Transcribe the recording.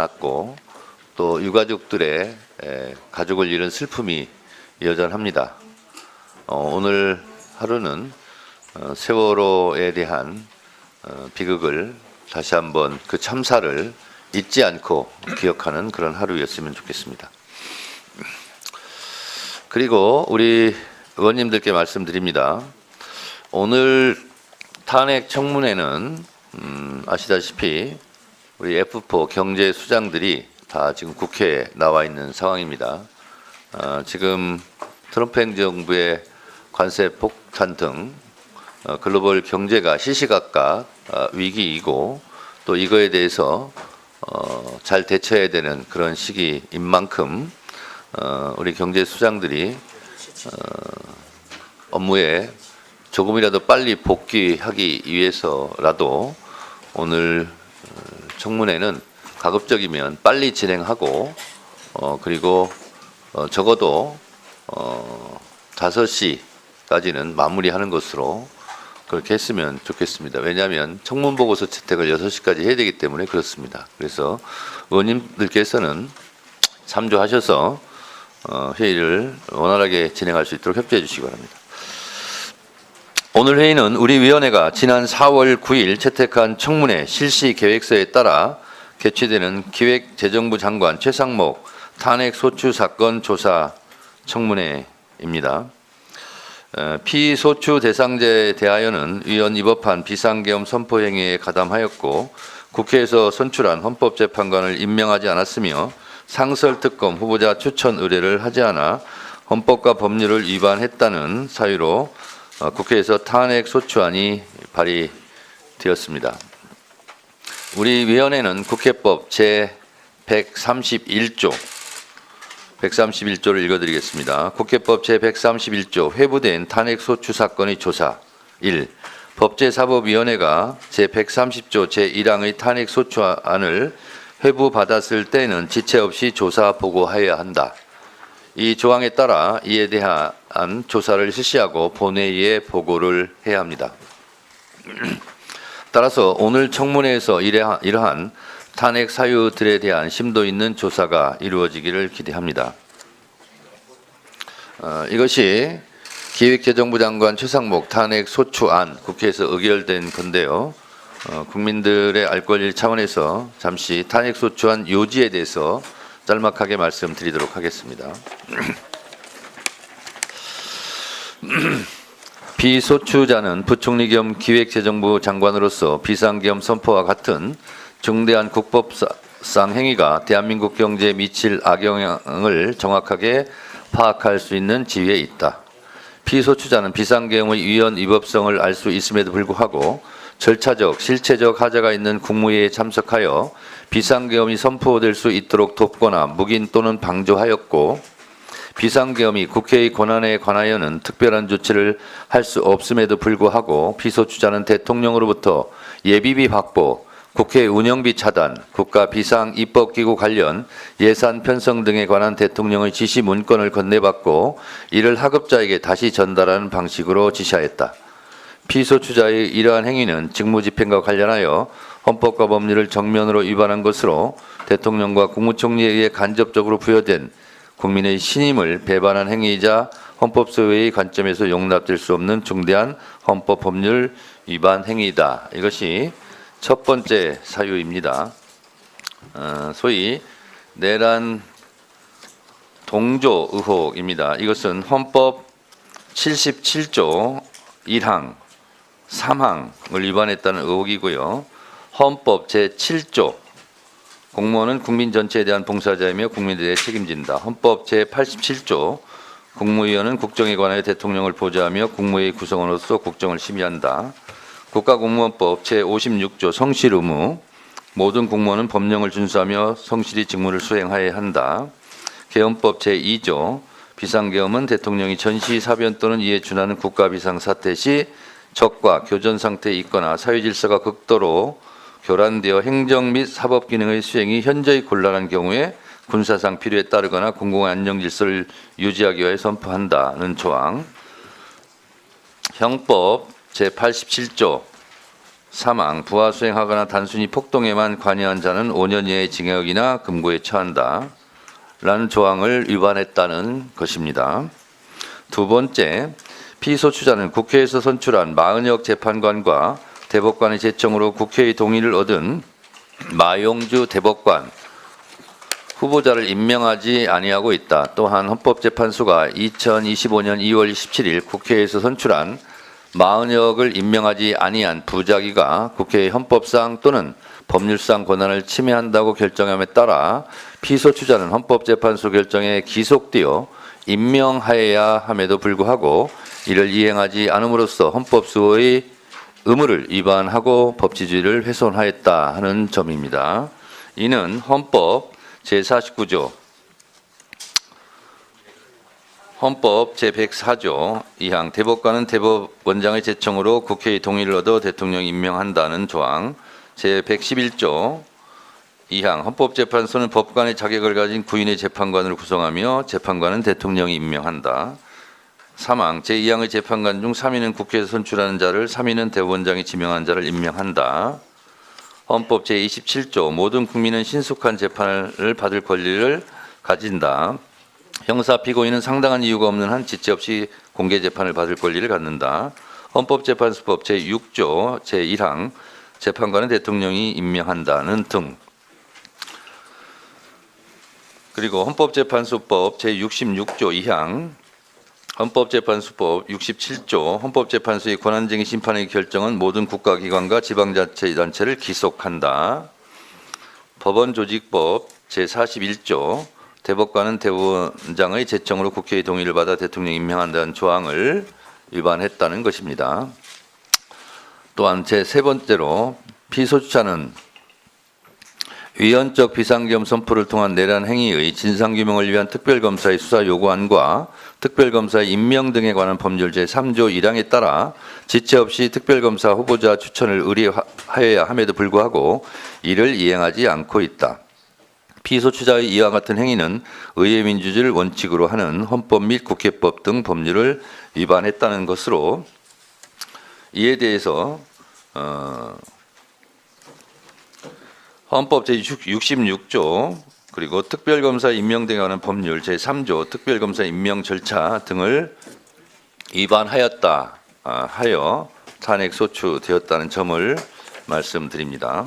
않았고 또 유가족들의 가족을 잃은 슬픔이 여전합니다. 오늘 하루는 세월호에 대한 비극을 다시 한번 그 참사를 잊지 않고 기억하는 그런 하루였으면 좋겠습니다. 그리고 우리 의원님들께 말씀드립니다. 오늘 탄핵 청문회는 아시다시피 우리 F4 경제 수장들이 다 지금 국회에 나와 있는 상황입니다. 지금 트럼프 행정부의 관세 폭탄 등 글로벌 경제가 시시각각 위기이고 또 이거에 대해서 잘 대처해야 되는 그런 시기인 만큼 우리 경제 수장들이 업무에 조금이라도 빨리 복귀하기 위해서라도 오늘 청문회는 가급적이면 빨리 진행하고 그리고 적어도 5시까지는 마무리하는 것으로 그렇게 했으면 좋겠습니다. 왜냐하면 청문보고서 채택을 6시까지 해야 되기 때문에 그렇습니다. 그래서 의원님들께서는 참조하셔서 회의를 원활하게 진행할 수 있도록 협조해 주시기 바랍니다. 오늘 회의는 우리 위원회가 지난 4월 9일 채택한 청문회 실시 계획서에 따라 개최되는 기획재정부 장관 최상목 탄핵 소추 사건 조사 청문회입니다. 피소추 대상자에 대하여는 위원 위법한 비상계엄 선포 행위에 가담하였고 국회에서 선출한 헌법재판관을 임명하지 않았으며 상설특검 후보자 추천 의뢰를 하지 않아 헌법과 법률을 위반했다는 사유로 국회에서 탄핵 소추안이 발의되었습니다. 우리 위원회는 국회법 제131조를 읽어드리겠습니다. 국회법 제131조 회부된 탄핵 소추 사건의 조사 1. 법제사법위원회가 제130조 제1항의 탄핵 소추안을 회부받았을 때는 지체 없이 조사 보고하여야 한다. 이 조항에 따라 이에 대한 조사를 실시하고 본회의에 보고를 해야 합니다. 따라서 오늘 청문회에서 이러한 탄핵 사유들에 대한 심도 있는 조사가 이루어지기를 기대합니다. 이것이 기획재정부 장관 최상목 탄핵 소추안 국회에서 의결된 건데요. 국민들의 알 권리 차원에서 잠시 탄핵 소추안 요지에 대해서 짤막하게 말씀드리도록 하겠습니다. 비소추자는 부총리 겸 기획재정부 장관으로서 비상계엄 선포와 같은 중대한 국법상 행위가 대한민국 경제에 미칠 악영향을 정확하게 파악할 수 있는 지위에 있다. 피소추자는 비상계엄의 위헌 위법성을 알 수 있음에도 불구하고 절차적, 실체적 하자가 있는 국무회의에 참석하여 비상계엄이 선포될 수 있도록 돕거나 묵인 또는 방조하였고 비상계엄이 국회의 권한에 관하여는 특별한 조치를 할 수 없음에도 불구하고 피소추자는 대통령으로부터 예비비 확보, 국회 운영비 차단, 국가 비상 입법기구 관련 예산 편성 등에 관한 대통령의 지시 문건을 건네받고 이를 하급자에게 다시 전달하는 방식으로 지시하였다. 피소추자의 이러한 행위는 직무집행과 관련하여 헌법과 법률을 정면으로 위반한 것으로 대통령과 국무총리에 의해 간접적으로 부여된 국민의 신임을 배반한 행위이자 헌법소유의 관점에서 용납될 수 없는 중대한 헌법 법률 위반 행위이다. 이것이 첫 번째 사유입니다. 소위 내란 동조 의혹입니다. 이것은 헌법 77조 1항, 3항을 위반했다는 의혹이고요. 헌법 제7조 공무원은 국민 전체에 대한 봉사자이며 국민들에 책임진다. 헌법 제87조 국무위원은 국정에 관하여 대통령을 보좌하며 국무회의 구성원으로서 국정을 심의한다. 국가공무원법 제56조 성실 의무 모든 공무원은 법령을 준수하며 성실히 직무를 수행하여야 한다. 계엄법 제2조 비상계엄은 대통령이 전시 사변 또는 이에 준하는 국가 비상사태 시 적과 교전 상태에 있거나 사회질서가 극도로 교란되어 행정 및 사법 기능의 수행이 현저히 곤란한 경우에 군사상 필요에 따르거나 공공의 안정 질서를 유지하기 위해 선포한다는 조항. 형법 제87조 사망, 부하 수행하거나 단순히 폭동에만 관여한 자는 5년 이하의 징역이나 금고에 처한다. 라는 조항을 위반했다는 것입니다. 두 번째, 피소추자는 국회에서 선출한 마은혁 재판관과 대법관의 제청으로 국회의 동의를 얻은 마용주 대법관 후보자를 임명하지 아니하고 있다. 또한 헌법재판소가 2025년 2월 17일 국회에서 선출한 마은혁을 임명하지 아니한 부자기가 국회의 헌법상 또는 법률상 권한을 침해한다고 결정함에 따라 피소추자는 헌법재판소 결정에 기속되어 임명하여야 함에도 불구하고 이를 이행하지 않음으로써 헌법수호의 의무를 위반하고 법치주의를 훼손하였다 하는 점입니다. 이는 헌법 제49조, 헌법 제104조 2항 대법관은 대법원장의 제청으로 국회의 동의를 얻어 대통령이 임명한다는 조항, 제111조 2항 헌법재판소는 법관의 자격을 가진 구인의 재판관을 구성하며 재판관은 대통령이 임명한다. 3항 제2항의 재판관 중 3인은 국회에서 선출하는 자를 3인은 대법원장이 지명한 자를 임명한다. 헌법 제27조 모든 국민은 신속한 재판을 받을 권리를 가진다. 형사 피고인은 상당한 이유가 없는 한 지체 없이 공개 재판을 받을 권리를 갖는다. 헌법재판소법 제6조 제1항 재판관은 대통령이 임명한다는 등. 그리고 헌법재판소법 제66조 2항 헌법재판소법 67조 헌법재판소의 권한쟁의 심판의 결정은 모든 국가기관과 지방자치단체를 기속한다. 법원조직법 제41조 대법관은 대법원장의 제청으로 국회의 동의를 받아 대통령이 임명한다는 조항을 위반했다는 것입니다. 또한 제3 번째로 피소추자는 위헌적 비상계엄 선포를 통한 내란 행위의 진상규명을 위한 특별검사의 수사 요구안과 특별검사의 임명 등에 관한 법률 제3조 1항에 따라 지체 없이 특별검사 후보자 추천을 의뢰하여야 함에도 불구하고 이를 이행하지 않고 있다. 피소추자의 이와 같은 행위는 의회민주주의를 원칙으로 하는 헌법 및 국회법 등 법률을 위반했다는 것으로 이에 대해서 헌법 제66조 그리고 특별검사 임명 등에 관한 법률 제3조 특별검사 임명 절차 등을 위반하였다 하여 탄핵 소추되었다는 점을 말씀드립니다.